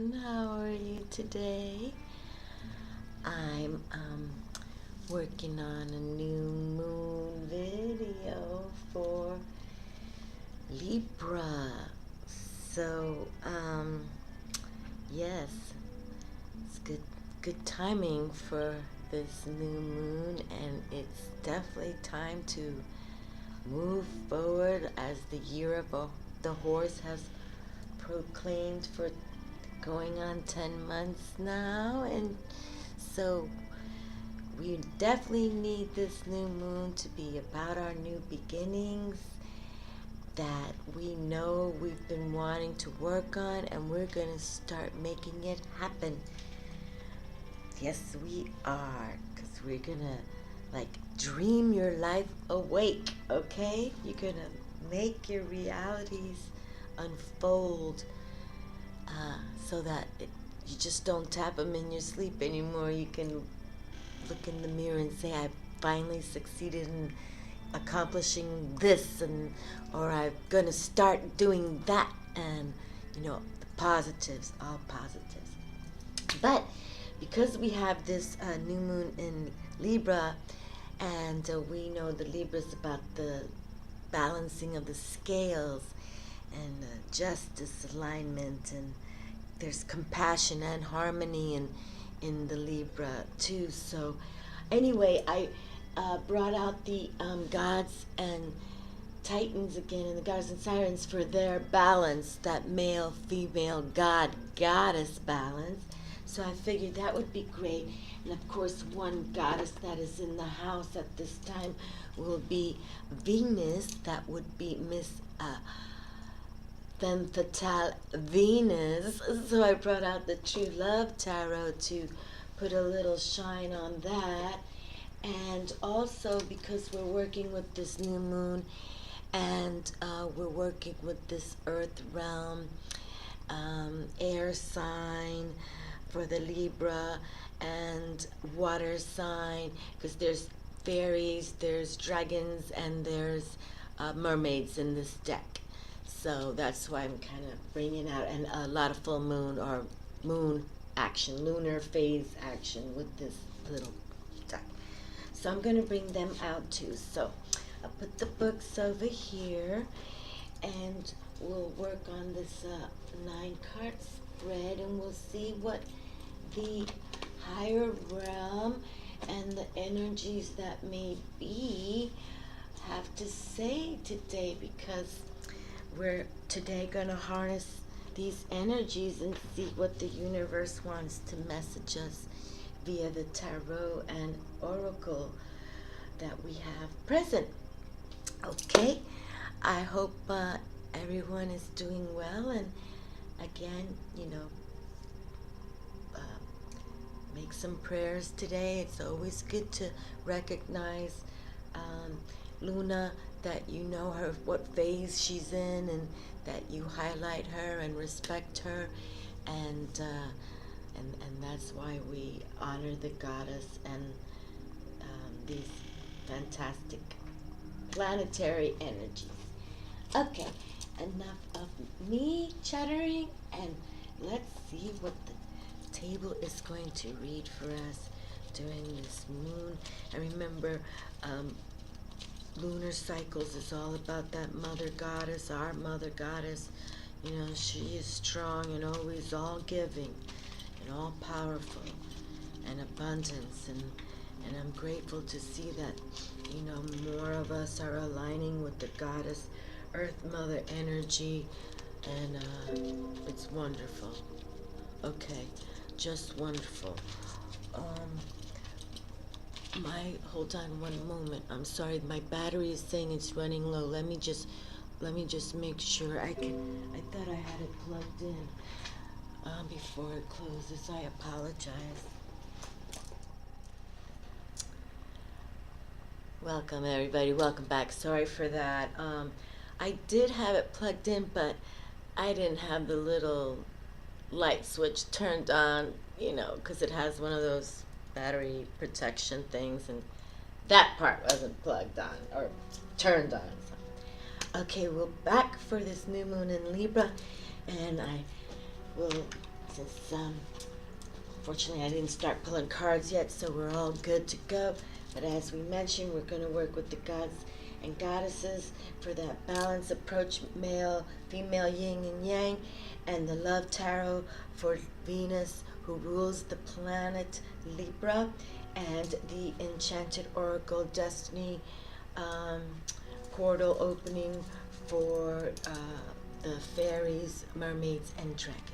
everyone. How are you today? I'm working on a new moon video for Libra. So yes, it's good timing for this new moon, and it's definitely time to move forward as the year of the horse has proclaimed for going on 10 months now. And so we definitely need this new moon to be about our new beginnings that we know we've been wanting to work on, and we're going to start making it happen. Yes, we are, because we're going to dream your life awake, okay? You're going to make your realities unfold so that you just don't tap them in your sleep anymore. You can look in the mirror and say, I finally succeeded in accomplishing this, or I'm going to start doing that, and the positives, all positives. But because we have this new moon in Libra, and we know the Libra is about the balancing of the scales and justice, alignment, and there's compassion and harmony in the Libra too. So anyway, I brought out the gods and titans again, and the goddess and sirens for their balance, that male, female, goddess balance. So I figured that would be great. And of course, one goddess that is in the house at this time will be Venus. That would be Miss Femme Fatale Venus. So I brought out the True Love Tarot to put a little shine on that. And also, because we're working with this new moon, and we're working with this earth realm, air sign for the Libra, and water sign, because there's fairies, there's dragons, and there's mermaids in this deck. So that's why I'm kind of bringing out, and a lot of full moon or moon action, lunar phase action with this little deck. So I'm going to bring them out too. So I'll put the books over here, and we'll work on this 9-card spread, and we'll see what the higher realm and the energies that may be have to say today, because we're today going to harness these energies and see what the universe wants to message us via the tarot and oracle that we have present. Okay, I hope everyone is doing well, and again, make some prayers today. It's always good to recognize Luna, that you know her, what phase she's in, and that you highlight her and respect her, and that's why we honor the goddess and these fantastic planetary energies. Okay, enough of me chattering, and let's see what the table is going to read for us during this moon. And remember, lunar cycles is all about that mother goddess, our mother goddess. She is strong and always all giving and all powerful and abundance, and I'm grateful to see that more of us are aligning with the goddess earth mother energy, and it's wonderful. Okay, just wonderful. Hold on one moment. I'm sorry, my battery is saying it's running low. Let me just make sure I thought I had it plugged in before it closes. I apologize. Welcome everybody, welcome back. Sorry for that. I did have it plugged in, but I didn't have the little light switch turned on, because it has one of those battery protection things, and that part wasn't plugged on or turned on. Okay, we're back for this new moon in Libra, and I will since fortunately I didn't start pulling cards yet, so we're all good to go. But as we mentioned, we're going to work with the gods and goddesses for that balance approach, male, female, yin and yang, and the love tarot for Venus, who rules the planet Libra, and the enchanted oracle destiny portal opening for the fairies, mermaids, and dragons.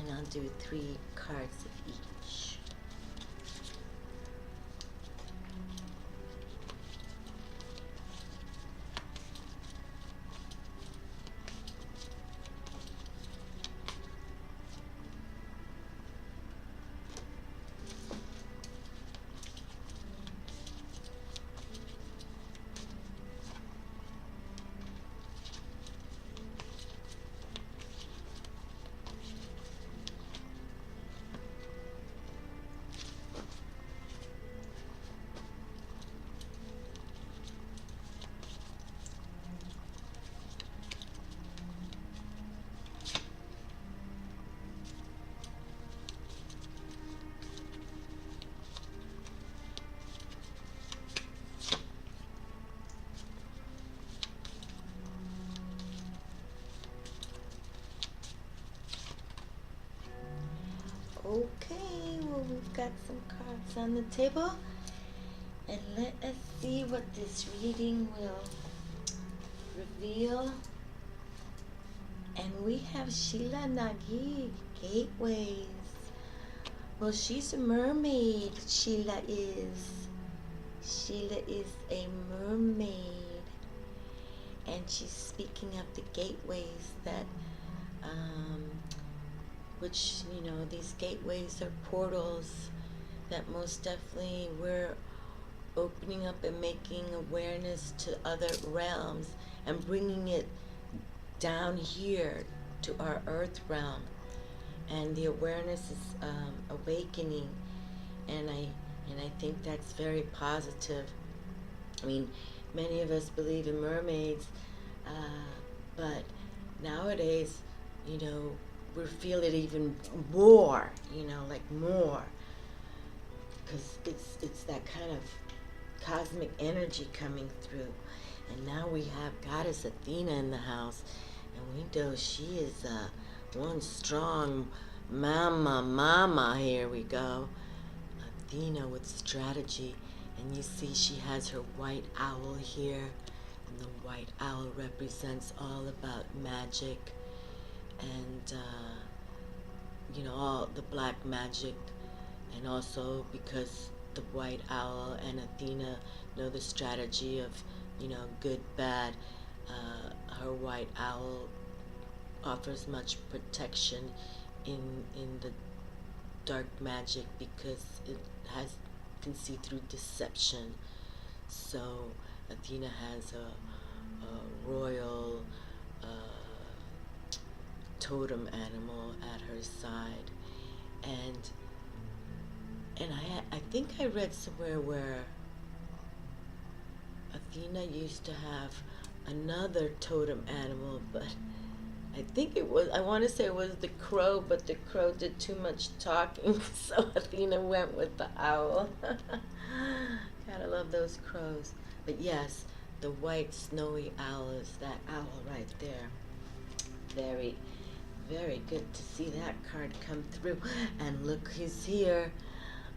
And I'll do 3 cards of each. Okay, well, we've got some cards on the table, and let us see what this reading will reveal. And we have Sheila Nagi, Gateways. Well, she's a mermaid, Sheila is. Sheila is a mermaid, and she's speaking of the gateways that which, you know, these gateways are portals that most definitely we're opening up and making awareness to other realms and bringing it down here to our earth realm. And the awareness is awakening, and I think that's very positive. I mean, many of us believe in mermaids, but nowadays, you know, we feel it even more, you know, like more, because it's that kind of cosmic energy coming through. And now we have Goddess Athena in the house, and we know she is one strong mama. Here we go. Athena with strategy, and you see she has her white owl here, and the white owl represents all about magic and you know, all the black magic, and also because the white owl and Athena know the strategy of, you know, good, bad, her white owl offers much protection in the dark magic because it can see through deception. So Athena has a royal totem animal at her side, and I think I read somewhere where Athena used to have another totem animal, but I think it was, I want to say it was the crow, but the crow did too much talking, so Athena went with the owl. Gotta love those crows. But yes, the white snowy owl is that owl right there. Very, very good to see that card come through. And look who's here,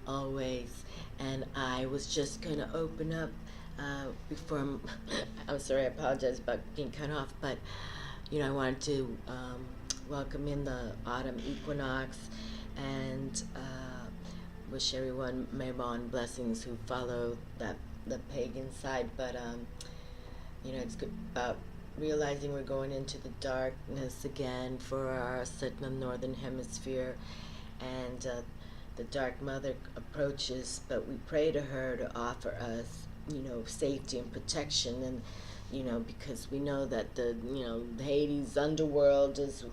always. And I was just gonna open up before I'm sorry, I apologize about being cut off, but you know, I wanted to welcome in the autumn equinox and wish everyone MABON blessings who follow the pagan side. But you know, it's good, about realizing we're going into the darkness again for our Signal Northern Hemisphere, and the Dark Mother approaches, but we pray to her to offer us, safety and protection, and, because we know that the Hades underworld is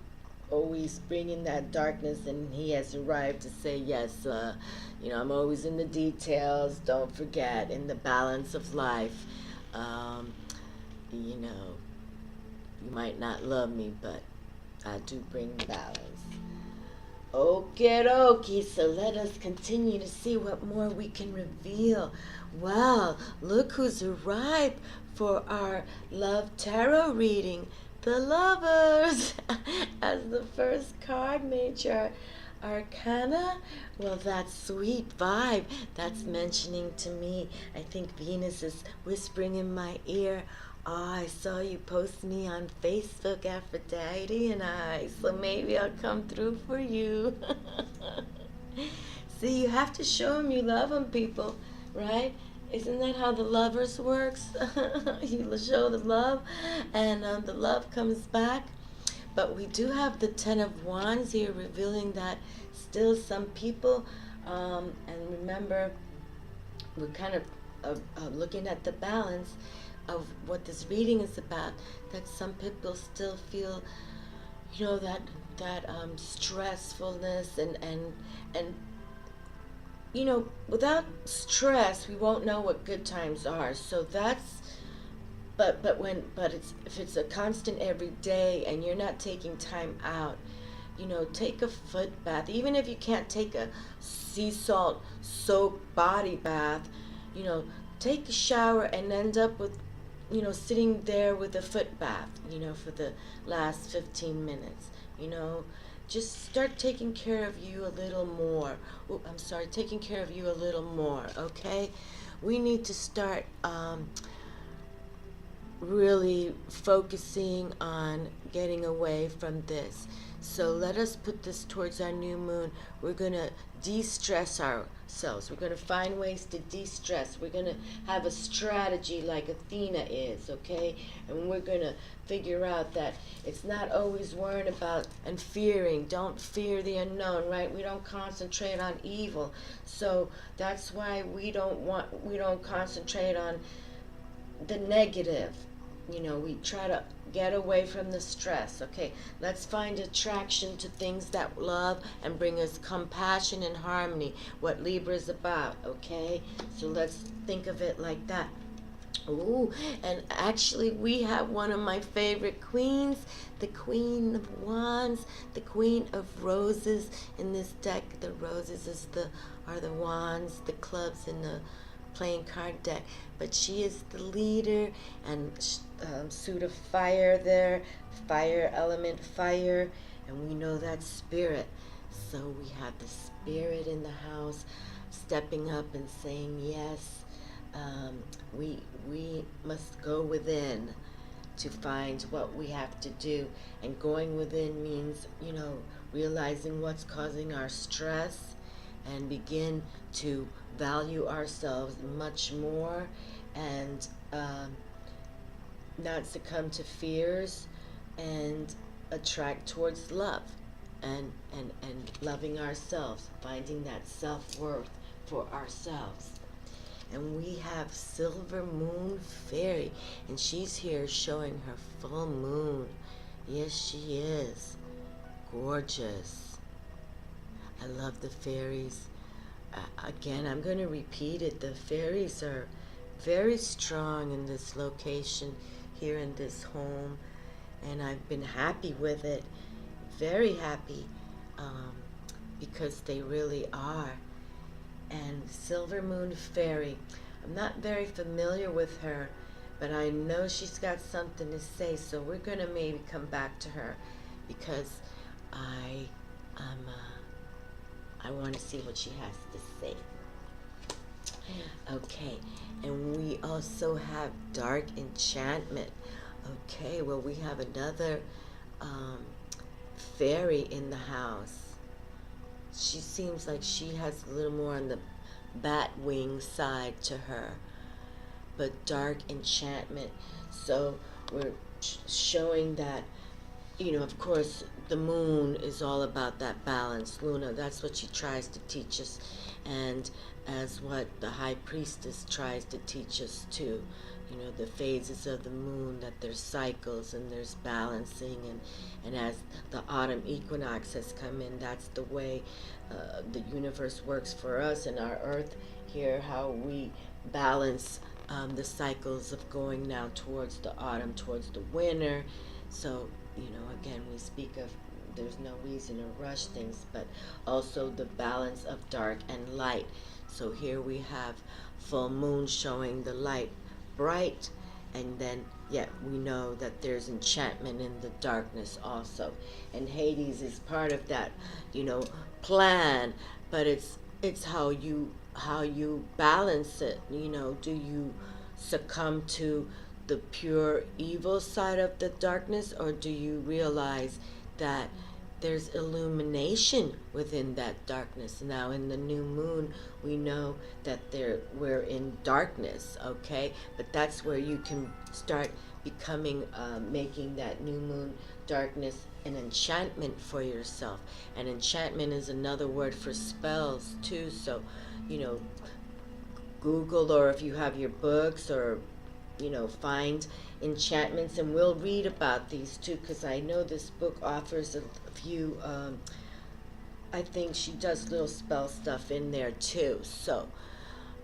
always bringing that darkness, and he has arrived to say, yes, I'm always in the details, don't forget, in the balance of life. You might not love me, but I do bring balance. Okie dokie, so let us continue to see what more we can reveal. Wow, look who's arrived for our Love Tarot reading. The Lovers as the first card, Major Arcana. Well, that's sweet vibe. That's mentioning to me. I think Venus is whispering in my ear. Oh, I saw you post me on Facebook, Aphrodite and I, so maybe I'll come through for you. See, you have to show them you love them, people, right? Isn't that how the Lovers works? You show the love, and the love comes back. But we do have the Ten of Wands here, revealing that still some people, and remember, we're kind of looking at the balance of what this reading is about, that some people still feel, that stressfulness, and without stress, we won't know what good times are. So that's, but if it's a constant every day, and you're not taking time out, take a foot bath. Even if you can't take a sea salt soaked body bath, take a shower and end up with, sitting there with a foot bath, for the last 15 minutes, just start taking care of you a little more. Taking care of you a little more, okay? We need to start really focusing on getting away from this. So let us put this towards our new moon. We're going to de-stress ourselves. We're going to find ways to de-stress. We're going to have a strategy like Athena is, okay? And we're going to figure out that it's not always worrying about and fearing. Don't fear the unknown, right? We don't concentrate on evil. So that's why we don't concentrate on the negative. We try to get away from the stress. Okay, let's find attraction to things that love and bring us compassion and harmony, what Libra is about, okay? So let's think of it like that. Ooh, and actually we have one of my favorite queens, the Queen of Wands, the Queen of Roses in this deck. The roses are the wands, the clubs in the playing card deck, but she is the leader, and suit of fire there, fire element, fire, and we know that spirit. So we have the spirit in the house stepping up and saying yes. We must go within to find what we have to do, and going within means realizing what's causing our stress and begin to value ourselves much more, and not succumb to fears, and attract towards love, and loving ourselves, finding that self-worth for ourselves. And we have Silver Moon Fairy, and she's here showing her full moon. Yes, she is gorgeous. I love the fairies. Again, I'm going to repeat it. The fairies are very strong in this location, here in this home, and I've been happy with it, very happy, because they really are. And Silver Moon Fairy, I'm not very familiar with her, but I know she's got something to say, so we're going to maybe come back to her, because I want to see what she has to say. Okay, and we also have Dark Enchantment. Okay, well, we have another fairy in the house. She seems like she has a little more on the bat wing side to her, but Dark Enchantment. So showing that, you know, of course, the moon is all about that balance. Luna, that's what she tries to teach us, and as what the high priestess tries to teach us too. You know, the phases of the moon, that there's cycles and there's balancing, and as the autumn equinox has come in, that's the way the universe works for us and our earth here, how we balance the cycles of going now towards the autumn, towards the winter. So, you know, again, we speak of there's no reason to rush things, but also the balance of dark and light. So here we have full moon showing the light bright, and then yet we know that there's enchantment in the darkness also. And Hades is part of that, you know, plan, but it's how you balance it. You know, do you succumb to the pure evil side of the darkness, or do you realize that there's illumination within that darkness? Now in the new moon, we know that we're in darkness, okay? But that's where you can start becoming, making that new moon darkness an enchantment for yourself. And enchantment is another word for spells too. So, you know, Google, or if you have your books, or you know, find enchantments, and we'll read about these too, because I know this book offers a few, I think she does little spell stuff in there too. So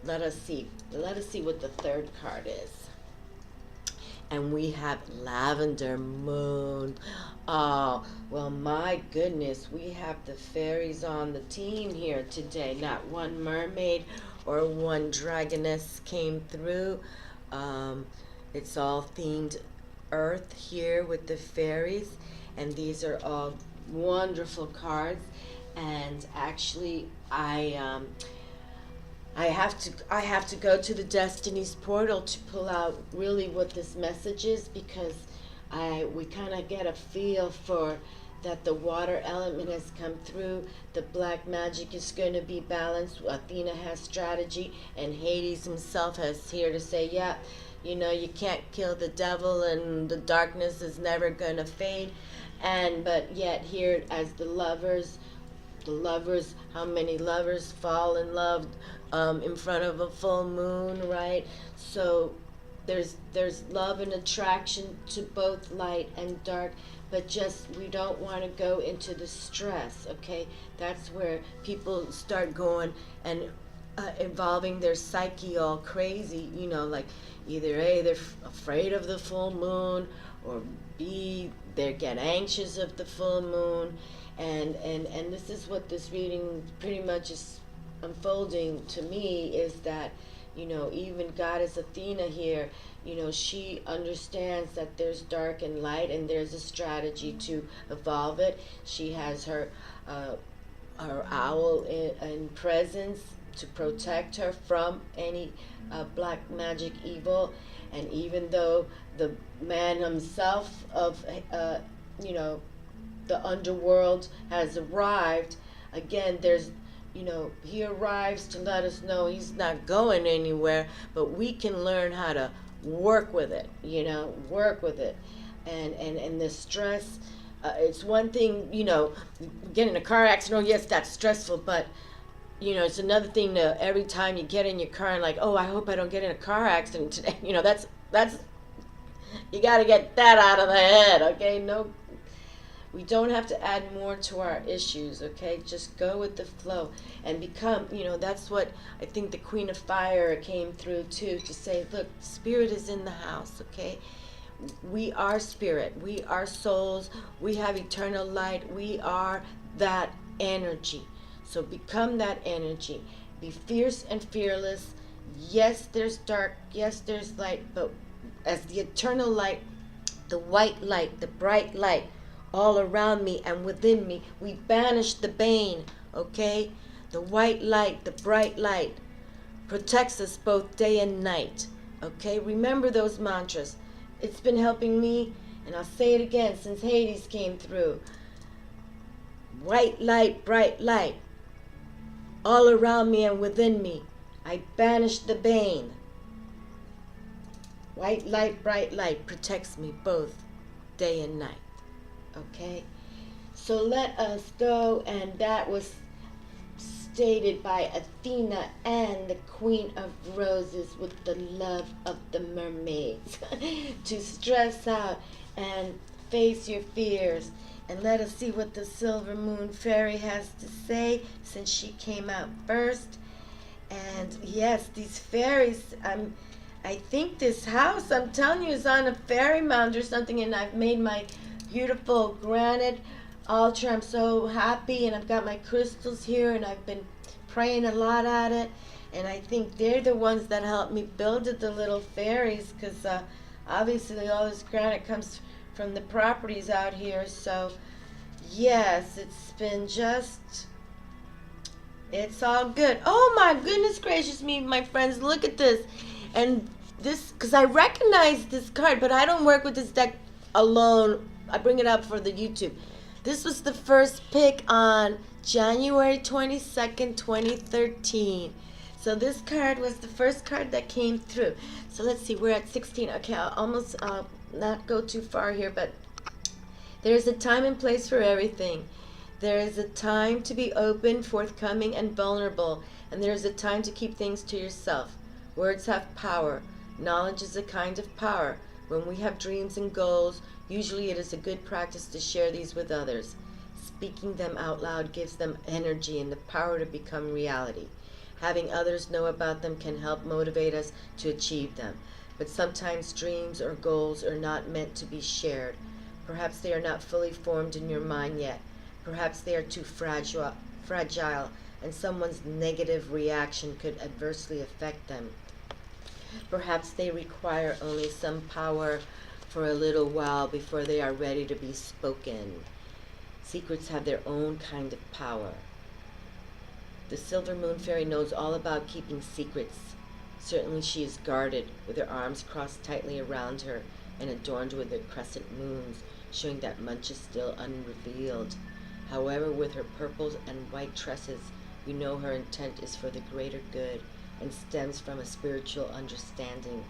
let us see what the third card is. And we have Lavender Moon. Oh, well, my goodness, we have the fairies on the team here today. Not one mermaid or one dragoness came through. It's all themed earth here with the fairies, and these are all wonderful cards. And actually, I have to go to the Destiny's portal to pull out really what this message is, because we kind of get a feel for that the water element has come through. The black magic is going to be balanced. Athena has strategy, and Hades himself has here to say, yeah, you know, you can't kill the devil, and the darkness is never going to fade. But yet here, as the lovers, how many lovers fall in love in front of a full moon, right? So there's love and attraction to both light and dark, but just we don't want to go into the stress, okay? That's where people start going and involving their psyche all crazy, you know, like either A, they're afraid of the full moon, or B, they get anxious of the full moon. And this is what this reading pretty much is unfolding to me, is that, you know, even Goddess Athena here, you know, she understands that there's dark and light, and there's a strategy to evolve it. She has her owl in presence to protect her from any black magic evil. And even though the man himself of, you know, the underworld has arrived, again, there's, you know, he arrives to let us know he's not going anywhere, but we can learn how to work with it, you know, work with it. And the stress, it's one thing, you know, getting in a car accident, oh yes, that's stressful, but you know, it's another thing to every time you get in your car and like, oh, I hope I don't get in a car accident today. You know, that's you got to get that out of the head, okay? No, we don't have to add more to our issues, okay? Just go with the flow and become, you know, that's what I think the Queen of Fire came through too, to say, look, spirit is in the house, okay? We are spirit, we are souls, we have eternal light, we are that energy. So become that energy. Be fierce and fearless. Yes, there's dark. Yes, there's light. But as the eternal light, the white light, the bright light, all around me and within me, we banish the bane, okay? The white light, the bright light, protects us both day and night, okay? Remember those mantras. It's been helping me, and I'll say it again since Hades came through. White light, bright light, all around me and within me, I banish the bane. White light, bright light protects me both day and night. Okay? So let us go, and that was stated by Athena and the Queen of Roses with the love of the mermaids. To stress out and face your fears. And let us see what the Silver Moon Fairy has to say, since she came out first. And yes, these fairies, I think this house, I'm telling you, is on a fairy mound or something, and I've made my beautiful granite altar. I'm so happy, and I've got my crystals here, and I've been praying a lot at it, and I think they're the ones that helped me build it, the little fairies, because obviously all this granite comes from the properties out here. So yes, it's been just, it's all good. Oh my goodness gracious me, my friends, look at this. And this, because I recognize this card, but I don't work with this deck alone. I bring it up for the YouTube. This was the first pick on January 22nd, 2013. So this card was the first card that came through. So let's see, we're at 16. Okay, I'll almost not go too far here, but there's a time and place for everything. There is a time to be open, forthcoming, and vulnerable, and there is a time to keep things to yourself. Words have power. Knowledge is a kind of power. When we have dreams and goals, usually it is a good practice to share these with others. Speaking them out loud gives them energy and the power to become reality. Having others know about them can help motivate us to achieve them. But sometimes dreams or goals are not meant to be shared. Perhaps they are not fully formed in your mind yet. Perhaps they are too fragile, and someone's negative reaction could adversely affect them. Perhaps they require only some power for a little while before they are ready to be spoken. Secrets have their own kind of power. The Silver Moon Fairy knows all about keeping secrets. Certainly she is guarded, with her arms crossed tightly around her and adorned with the crescent moons, showing that much is still unrevealed. However, with her purple and white tresses, we know her intent is for the greater good and stems from a spiritual understanding.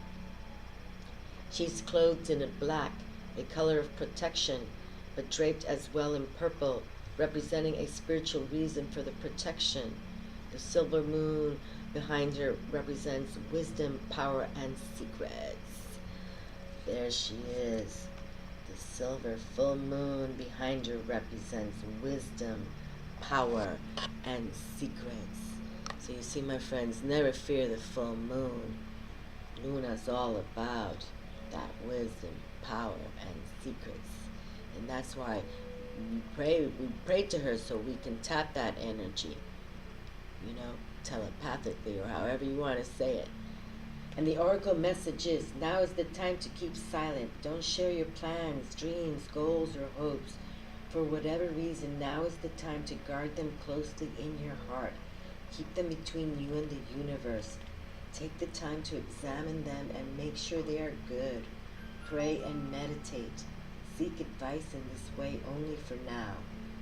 She is clothed in a black, a color of protection, but draped as well in purple, representing a spiritual reason for the protection. The silver moon behind her represents wisdom, power, and secrets. There she is. The silver full moon behind her represents wisdom, power, and secrets. So you see, my friends, never fear the full moon. Luna's all about that wisdom, power, and secrets. And that's why we pray to her so we can tap that energy, you know, telepathically or however you want to say it. And the oracle message is, now is the time to keep silent. Don't share your plans, dreams, goals, or hopes. For whatever reason, now is the time to guard them closely in your heart. Keep them between you and the universe. Take the time to examine them and make sure they are good. Pray and meditate. Seek advice in this way only for now.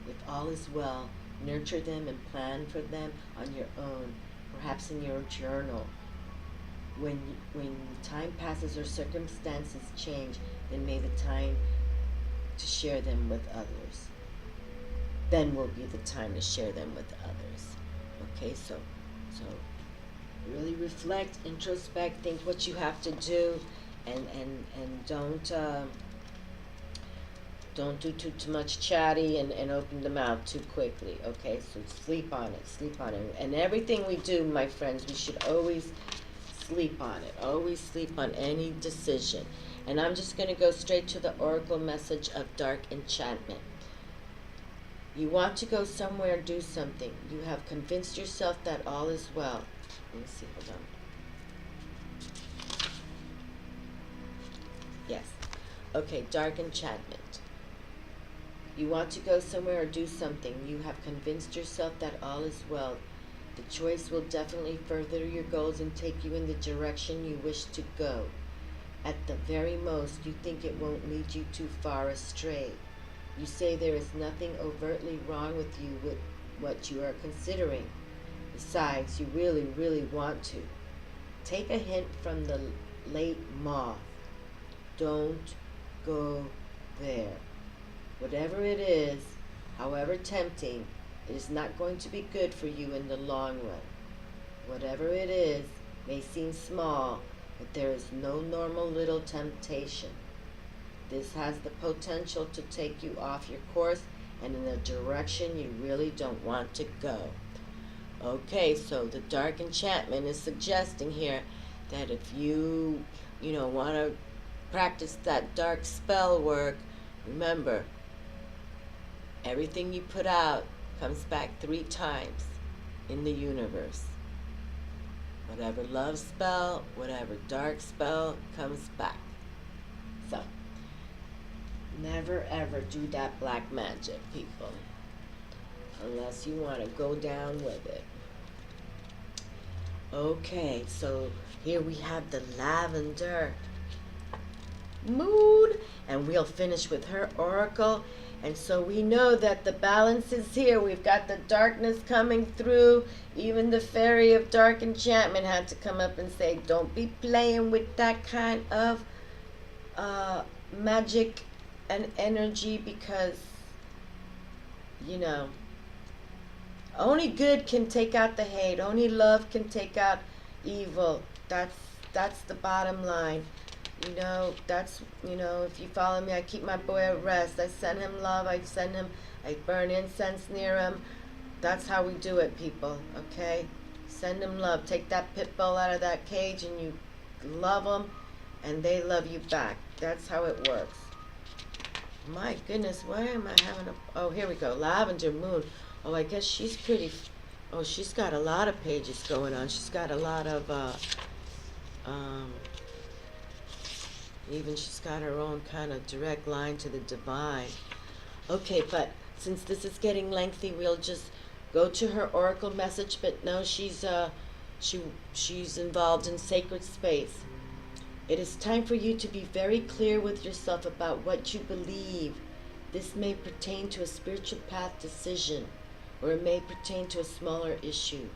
If all is well, nurture them and plan for them on your own, perhaps in your journal. When time passes or circumstances change, then may the time to share them with others. Then will be the time to share them with others. Okay, so really reflect, introspect, think what you have to do, and don't do too much chatty and open the mouth too quickly. Okay, so sleep on it. And everything we do, my friends, we should always sleep on it. Always sleep on any decision. And I'm just going to go straight to the oracle message of dark enchantment. You want to go somewhere, do something. You have convinced yourself that all is well. Let me see, hold on. Yes. Okay, dark enchantment. You want to go somewhere or do something. You have convinced yourself that all is well. The choice will definitely further your goals and take you in the direction you wish to go. At the very most, you think it won't lead you too far astray. You say there is nothing overtly wrong with you with what you are considering. Besides, you really, really want to. Take a hint from the late moth. Don't go There. Whatever it is, however tempting, it is not going to be good for you in the long run. Whatever it is may seem small, but there is no normal little temptation. This has the potential to take you off your course and in a direction you really don't want to go. Okay, so the dark enchantment is suggesting here that if you want to practice that dark spell work, remember, everything you put out comes back 3 times in the universe. Whatever love spell, whatever dark spell comes back. So, never ever do that black magic, people, unless you want to go down with it. Okay, so here we have the lavender moon, and we'll finish with her oracle. And so we know that the balance is here. We've got the darkness coming through. Even the fairy of dark enchantment had to come up and say, don't be playing with that kind of magic and energy, because only good can take out the hate. Only love can take out evil. That's the bottom line. If you follow me, I keep my boy at rest. I send him love. I burn incense near him. That's how we do it, people, okay? Send him love. Take that pit bull out of that cage and you love them, and they love you back. That's how it works. My goodness, why am I having oh, here we go. Lavender moon. Oh, I guess she's pretty. Oh, she's got a lot of pages going on. She's got a lot of, even she's got her own kind of direct line to the divine. Okay, but since this is getting lengthy, we'll just go to her oracle message. But no, she's involved in sacred space. It is time for you to be very clear with yourself about what you believe. This may pertain to a spiritual path decision, or it may pertain to a smaller issue.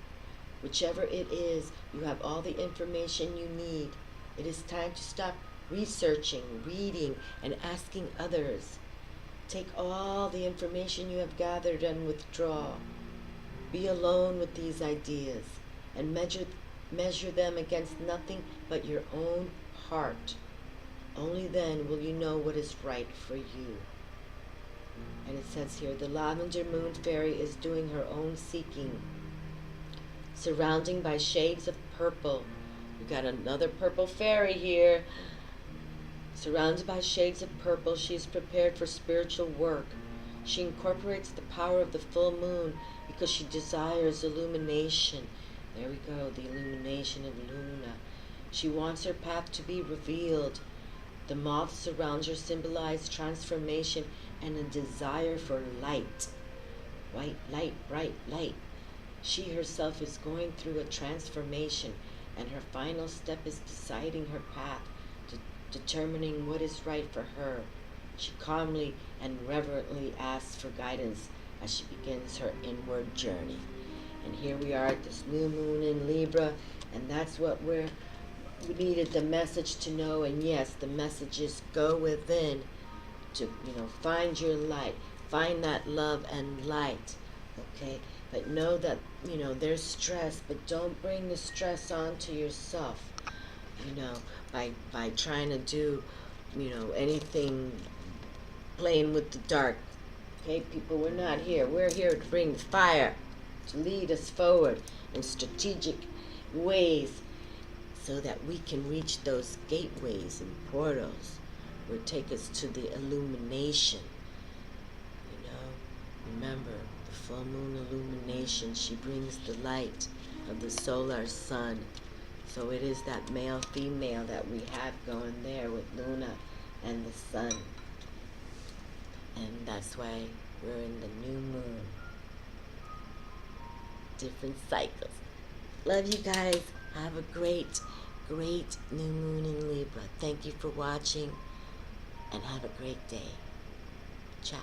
Whichever it is, you have all the information you need. It is time to stop researching, reading, and asking others. Take all the information you have gathered and withdraw. Be alone with these ideas and measure them against nothing but your own heart. Only then will you know what is right for you. And it says here, the lavender moon fairy is doing her own seeking, surrounding by shades of purple. We got another purple fairy here. Surrounded by shades of purple, she is prepared for spiritual work. She incorporates the power of the full moon because she desires illumination. There we go, the illumination of Luna. She wants her path to be revealed. The moths around her symbolize transformation and a desire for light. White light, bright light. She herself is going through a transformation, and her final step is deciding her path, determining what is right for her. She calmly and reverently asks for guidance as she begins her inward journey. And here we are at this new moon in Libra, and that's what we needed the message to know. And yes, the message is go within to, find your light, find that love and light, okay? But know that, there's stress, but don't bring the stress onto yourself, by trying to do, anything playing with the dark. Okay, people, we're not here. We're here to bring the fire, to lead us forward in strategic ways so that we can reach those gateways and portals where take us to the illumination. Remember, the full moon illumination, she brings the light of the solar sun. So it is that male-female that we have going there with Luna and the sun. And that's why we're in the new moon. Different cycles. Love you guys. Have a great, great new moon in Libra. Thank you for watching, and have a great day. Ciao.